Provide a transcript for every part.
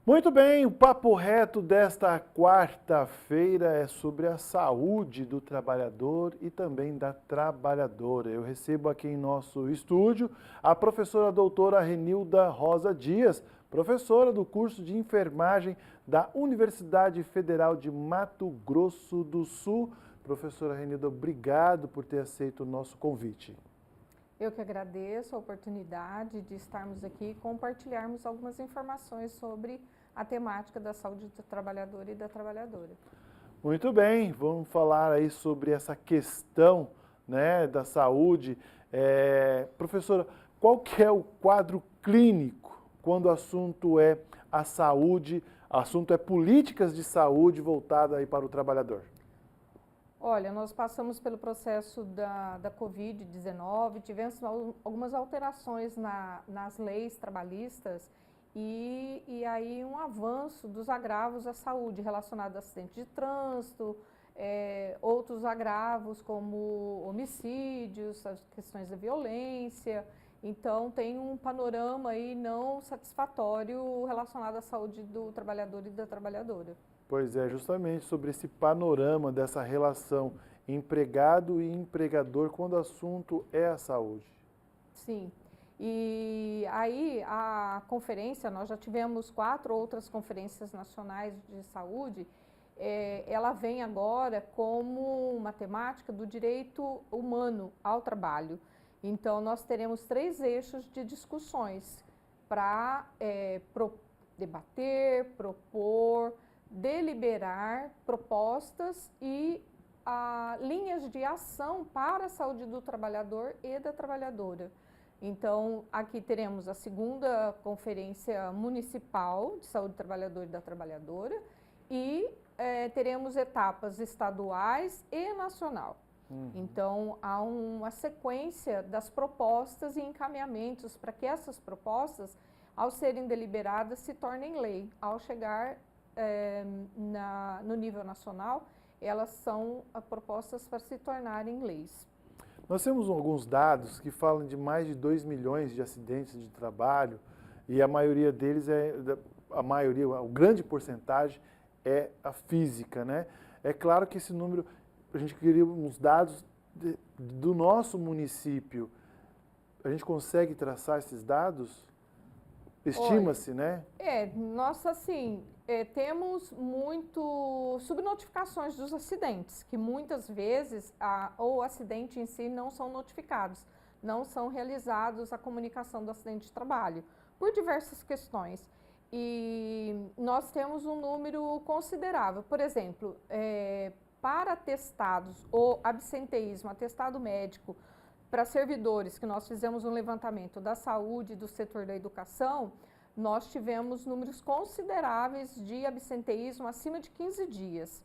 Muito bem, o papo reto desta quarta-feira é sobre a saúde do trabalhador e também da trabalhadora. Eu recebo aqui em nosso estúdio a professora doutora Renilda Rosa Dias, professora do curso de enfermagem da Universidade Federal de Mato Grosso do Sul. Professora Renilda, obrigado por ter aceito o nosso convite. Eu que agradeço a oportunidade de estarmos aqui e compartilharmos algumas informações sobre a temática da saúde do trabalhador e da trabalhadora. Muito bem, vamos falar aí sobre essa questão, né, da saúde. Professora, qual que é o quadro clínico quando o assunto é a saúde, assunto é políticas de saúde voltada aí para o trabalhador? Olha, nós passamos pelo processo da Covid-19, tivemos algumas alterações nas leis trabalhistas e aí um avanço dos agravos à saúde relacionados a acidente de trânsito, outros agravos como homicídios, as questões da violência. Então tem um panorama aí não satisfatório relacionado à saúde do trabalhador e da trabalhadora. Pois é, justamente sobre esse panorama dessa relação empregado e empregador quando o assunto é a saúde. Sim, e aí a conferência, nós já tivemos 4 outras conferências nacionais de saúde, ela vem agora como uma temática do direito humano ao trabalho. Então nós teremos 3 eixos de discussões para debater, propor, deliberar propostas e linhas de ação para a saúde do trabalhador e da trabalhadora. Então, aqui teremos a segunda conferência municipal de saúde do trabalhador e da trabalhadora e teremos etapas estaduais e nacional. Então, há uma sequência das propostas e encaminhamentos para que essas propostas, ao serem deliberadas, se tornem lei. Ao chegar no nível nacional, elas são propostas para se tornarem leis. Nós temos alguns dados que falam de mais de 2 milhões de acidentes de trabalho e a maioria deles a grande porcentagem é a física, né? É claro que esse número, a gente queria uns dados do nosso município. A gente consegue traçar esses dados? Estima-se, né? Nós assim, temos muito subnotificações dos acidentes, que muitas vezes o acidente em si não são notificados, não são realizados a comunicação do acidente de trabalho, por diversas questões. E nós temos um número considerável, por exemplo, para atestados ou absenteísmo, atestado médico, para servidores, que nós fizemos um levantamento da saúde e do setor da educação, nós tivemos números consideráveis de absenteísmo acima de 15 dias,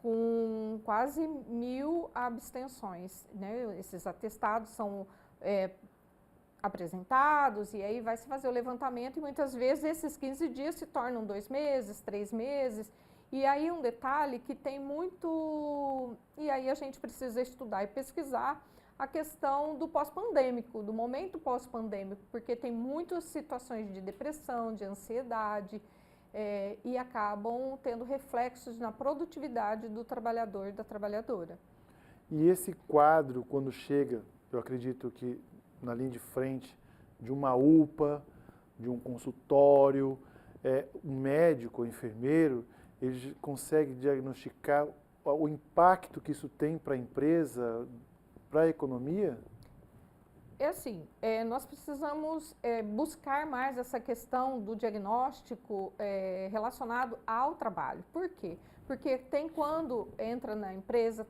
com quase 1.000 abstenções, né? Esses atestados são apresentados e aí vai se fazer o levantamento e muitas vezes esses 15 dias se tornam 2 meses, 3 meses. E aí um detalhe que tem muito... E aí a gente precisa estudar e pesquisar a questão do pós-pandêmico, do momento pós-pandêmico, porque tem muitas situações de depressão, de ansiedade, e acabam tendo reflexos na produtividade do trabalhador e da trabalhadora. E esse quadro, quando chega, eu acredito que na linha de frente de uma UPA, de um consultório, o médico, o enfermeiro, ele consegue diagnosticar o impacto que isso tem para a empresa, para a economia? Assim, nós precisamos buscar mais essa questão do diagnóstico relacionado ao trabalho. Por quê? Porque tem quando entra na empresa,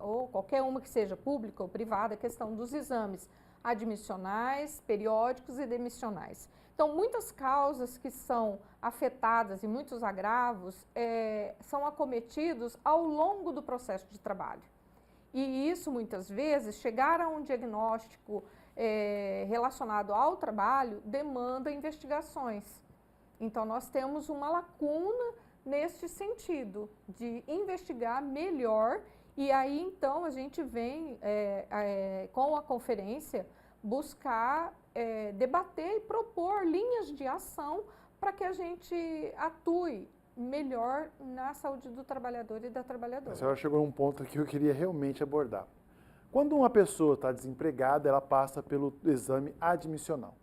ou qualquer uma que seja pública ou privada, a questão dos exames admissionais, periódicos e demissionais. Então, muitas causas que são afetadas e muitos agravos são acometidos ao longo do processo de trabalho. E isso, muitas vezes, chegar a um diagnóstico relacionado ao trabalho demanda investigações. Então, nós temos uma lacuna neste sentido, de investigar melhor, e aí, então, a gente vem, com a conferência, buscar debater e propor linhas de ação para que a gente atue melhor na saúde do trabalhador e da trabalhadora. A senhora chegou a um ponto que eu queria realmente abordar. Quando uma pessoa está desempregada, ela passa pelo exame admissional.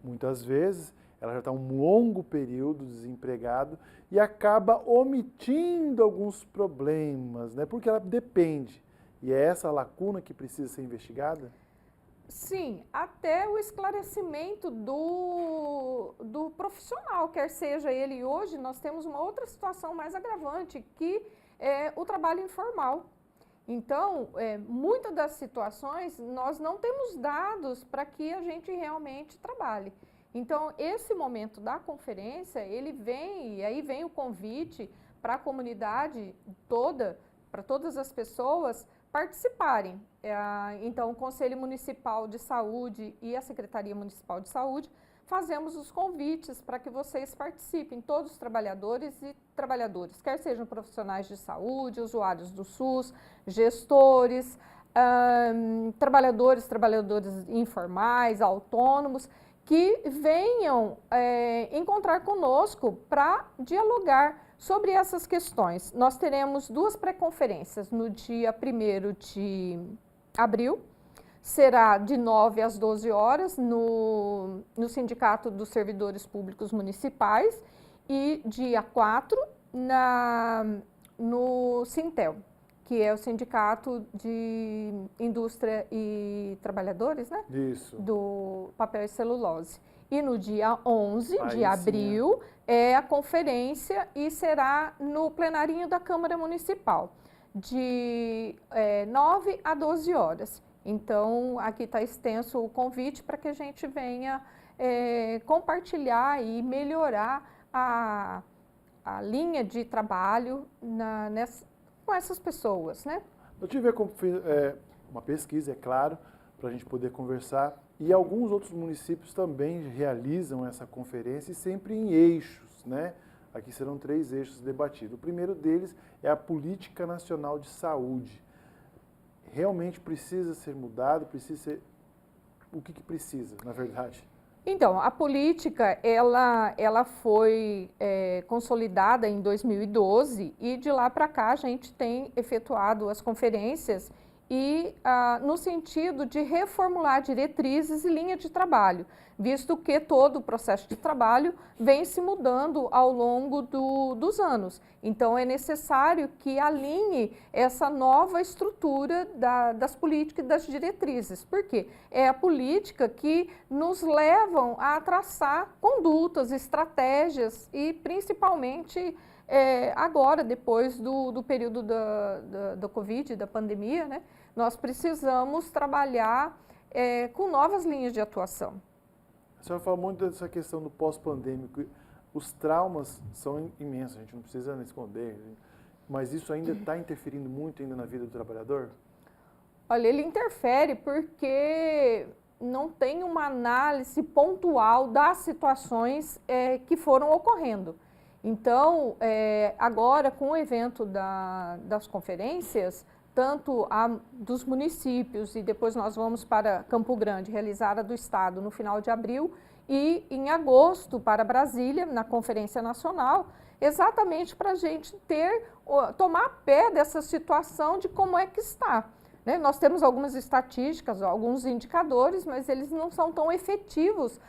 Muitas vezes, ela já está um longo período desempregado e acaba omitindo alguns problemas, né? Porque ela depende. E é essa lacuna que precisa ser investigada? Sim, até o esclarecimento do profissional, quer seja ele hoje, nós temos uma outra situação mais agravante, que é o trabalho informal. Então, muitas das situações, nós não temos dados para que a gente realmente trabalhe. Então, esse momento da conferência, ele vem, e aí vem o convite para a comunidade toda, para todas as pessoas participarem. Então, o Conselho Municipal de Saúde e a Secretaria Municipal de Saúde fazemos os convites para que vocês participem, todos os trabalhadores e trabalhadoras, quer sejam profissionais de saúde, usuários do SUS, gestores, trabalhadores informais, autônomos, que venham encontrar conosco para dialogar sobre essas questões. Nós teremos 2 pré-conferências no dia 1º de abril, será de 9 às 12 horas no Sindicato dos Servidores Públicos Municipais e dia 4 no Sintel, que é o Sindicato de Indústria e Trabalhadores, né? Isso. Do papel e celulose. E no dia 11 de Sim, abril é a conferência e será no plenarinho da Câmara Municipal, de 9 a 12 horas. Então, aqui está extenso o convite para que a gente venha compartilhar e melhorar a linha de trabalho com essas pessoas, né? Eu tive uma pesquisa, é claro, para a gente poder conversar, e alguns outros municípios também realizam essa conferência, e sempre em eixos, né? Aqui serão 3 eixos debatidos. O primeiro deles é a Política Nacional de Saúde. Realmente precisa ser mudado, o que precisa, na verdade? Então, a política, ela foi consolidada em 2012 e de lá para cá a gente tem efetuado as conferências e no sentido de reformular diretrizes e linha de trabalho, visto que todo o processo de trabalho vem se mudando ao longo dos anos. Então, é necessário que alinhe essa nova estrutura das políticas e das diretrizes. Por quê? É a política que nos levam a traçar condutas, estratégias e, principalmente, agora, depois do período da Covid, da pandemia, né, nós precisamos trabalhar com novas linhas de atuação. A senhora fala muito dessa questão do pós-pandêmico. Os traumas são imensos, a gente não precisa esconder, mas isso ainda está interferindo muito ainda na vida do trabalhador? Olha, ele interfere porque não tem uma análise pontual das situações que foram ocorrendo. Então, agora com o evento das conferências, tanto dos municípios e depois nós vamos para Campo Grande, realizar a do Estado no final de abril e em agosto para Brasília, na Conferência Nacional, exatamente para a gente tomar pé dessa situação de como é que está. Né? Nós temos algumas estatísticas, alguns indicadores, mas eles não são tão efetivos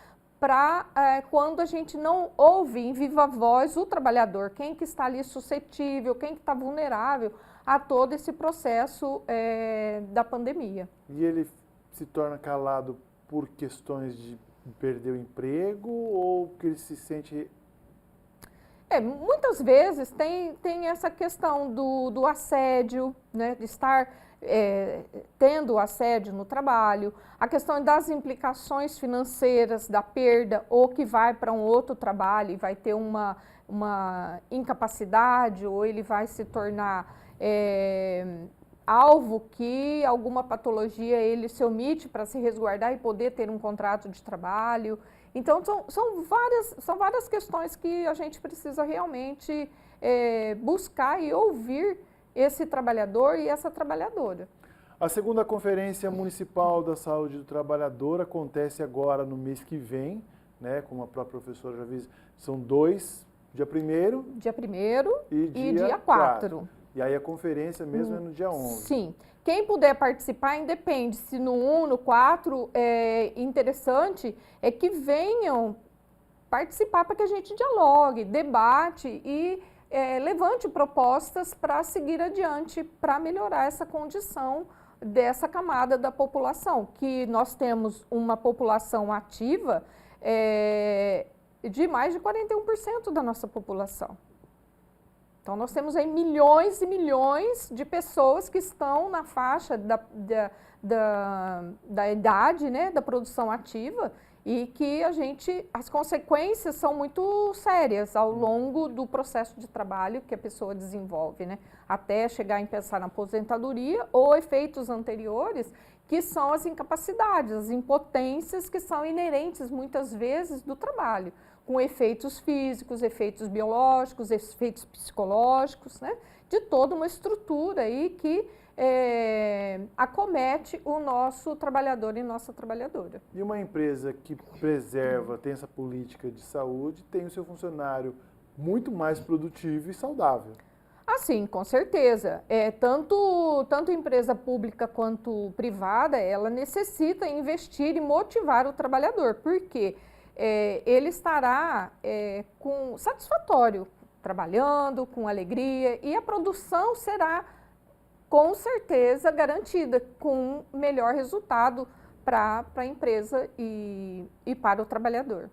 para quando a gente não ouve em viva voz o trabalhador, quem que está ali suscetível, quem que está vulnerável a todo esse processo da pandemia. E ele se torna calado por questões de perder o emprego ou porque ele se sente... Muitas vezes tem essa questão do assédio, né, de estar tendo assédio no trabalho, a questão das implicações financeiras da perda ou que vai para um outro trabalho e vai ter uma incapacidade ou ele vai se tornar alvo que alguma patologia ele se omite para se resguardar e poder ter um contrato de trabalho. Então, são várias questões que a gente precisa realmente buscar e ouvir esse trabalhador e essa trabalhadora. A segunda Conferência Municipal da Saúde do Trabalhador acontece agora no mês que vem, né? Como a própria professora já disse, são 2, dia 1º. Dia 1º e dia 4. E aí a conferência mesmo é no dia 11. Sim. Quem puder participar, independe se no 1, no 4, interessante é que venham participar para que a gente dialogue, debate e levante propostas para seguir adiante, para melhorar essa condição dessa camada da população, que nós temos uma população ativa de mais de 41% da nossa população. Então, nós temos aí milhões e milhões de pessoas que estão na faixa da idade, né, da produção ativa, e que as consequências são muito sérias ao longo do processo de trabalho que a pessoa desenvolve, né, até chegar em pensar na aposentadoria ou efeitos anteriores, que são as incapacidades, as impotências que são inerentes muitas vezes do trabalho, com efeitos físicos, efeitos biológicos, efeitos psicológicos, né, de toda uma estrutura aí que acomete o nosso trabalhador e nossa trabalhadora. E uma empresa que preserva, tem essa política de saúde, tem o seu funcionário muito mais produtivo e saudável. Ah, sim, com certeza. Tanto empresa pública quanto privada, ela necessita investir e motivar o trabalhador, porque ele estará satisfatório, trabalhando, com alegria, e a produção será, com certeza, garantida, com melhor resultado para a empresa e para o trabalhador.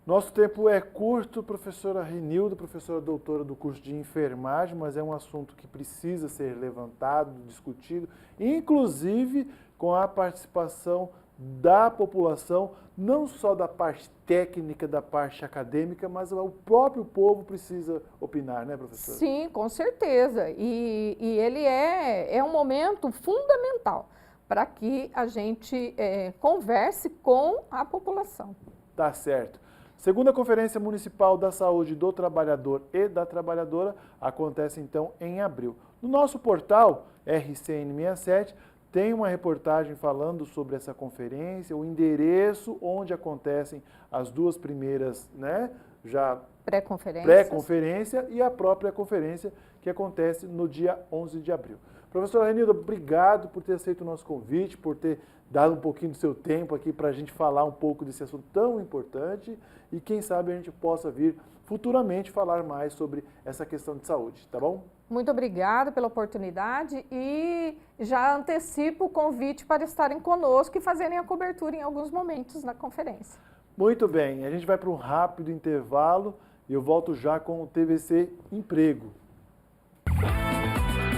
Nosso tempo é curto, professora Renilda, professora doutora do curso de enfermagem, mas é um assunto que precisa ser levantado, discutido, inclusive com a participação da população, não só da parte técnica, da parte acadêmica, mas o próprio povo precisa opinar, né, professora? Sim, com certeza. E ele é um momento fundamental para que a gente converse com a população. Tá certo. Segunda Conferência Municipal da Saúde do Trabalhador e da Trabalhadora acontece então em abril. No nosso portal RCN67 tem uma reportagem falando sobre essa conferência, o endereço onde acontecem as 2 primeiras, né, já pré-conferência e a própria conferência que acontece no dia 11 de abril. Professora Renilda, obrigado por ter aceito o nosso convite, por ter dado um pouquinho do seu tempo aqui para a gente falar um pouco desse assunto tão importante e quem sabe a gente possa vir futuramente falar mais sobre essa questão de saúde, tá bom? Muito obrigada pela oportunidade e já antecipo o convite para estarem conosco e fazerem a cobertura em alguns momentos na conferência. Muito bem, a gente vai para um rápido intervalo e eu volto já com o TVC Emprego.